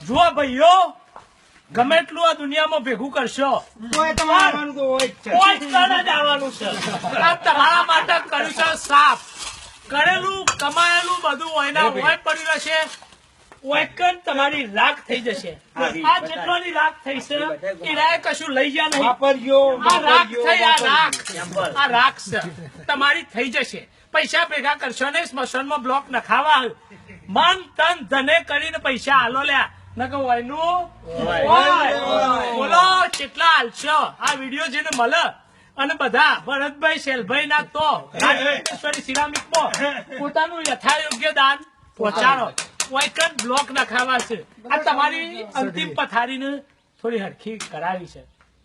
જુઓ ભાઈઓ, ગમે એટલું આ દુનિયામાં ભેગું કરશો તોય તમારે આવવાનું તો હોય જ છે. કોઈ કણ જ આવવાનું છે. આ તમારા માટે કર્યું છે સાફ. કરેલું કમાયેલું બધું ઓયના ઓય પડ્યું રહેશે. ઓયકન તમારી રાખ થઈ જશે. આ જેટલોની રાખ થઈ છે એનાએ કશું લઈ ગયા નહીં. વાપરજો, આ રાખ વાપરજો, થઈ, આ વાપરજો. રાખ, આ રાખ છે તમારી થઈ જશે. પૈસા ભેગા કરશો ને સ્મશાનમાં બ્લોક નખાવા મન તન ધને કરીને પૈસા હાલો લ્યા નકર ઓયનું બોલો કેટલા હાલશો આ વિડીયો જેને મળે અને બધા ભરતભાઈ શેલભાઈ ના તો રાજેશ્વરી સિરામિકમાં પોતાનું યથાયોગ્ય દાન પહોંચાડો. ઓયકન બ્લોક નખાવા છે. આ તમારી અંતિમ પથારીને થોડી હરખી કરાવી છે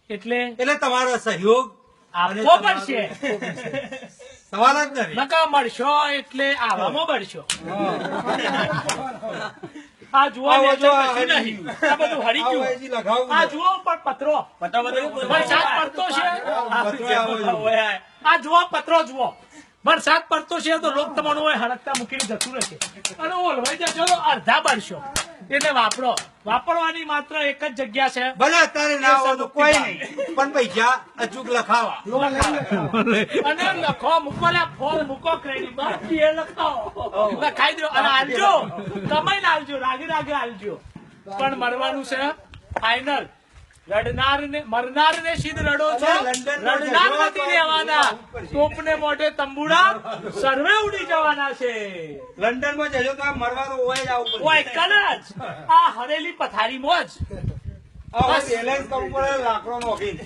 એટલે એટલે તમારો સહયોગ આપવો પડશે. સવાલ જ નથી. નકા મળશો એટલે આવામાં મળશો. આ જુઓ આવો ને જો, એટલે આ કશું હરી. નહીં. આ બધું હરી આવો ગયું. હજી લગાવું આ છે. જુઓ પણ પત્રો વરસાદ પડતો છે. પત્રો આવો છે. આ જુઓ પત્રો જુઓ. વરસાદ પડતો છે તો લોક તમારું હોય હડકતા મૂકીને જતું રહેશે અને ઓલવાઈ જશો તો અડધા બળશો. એટલે વાપરો. વાપરવાની માત્ર એક જ જગ્યા છે. ભલે અત્યારે ના હોય તો કોઈ નહીં, પણ પૈસા અચૂક લખાવા. અને લખો મૂકો લે ફોર્મ મૂકો ક્રેડિટ બાકી એ લખાવો લખાઈ દો અને આલજો કમાઈને આલજો રાગે રાગે આલજો. પણ મરવાનું છે ફાઈનલ. મરનાર ને સીધ રડો છો. લંડનમાં રડનાર જજો નથી તો રહેવાના. ટોપને મોઢે તંબુડા સર્વે ઉડી જવાના છે. લંડન માં જજો તો આ મળવાનું હોય જ આવું બધું. ઓય કન જ આ હરેલી પથારીમાં જ આ હવે બેલેન્સ કરવું પડે લાકડો નોખીને.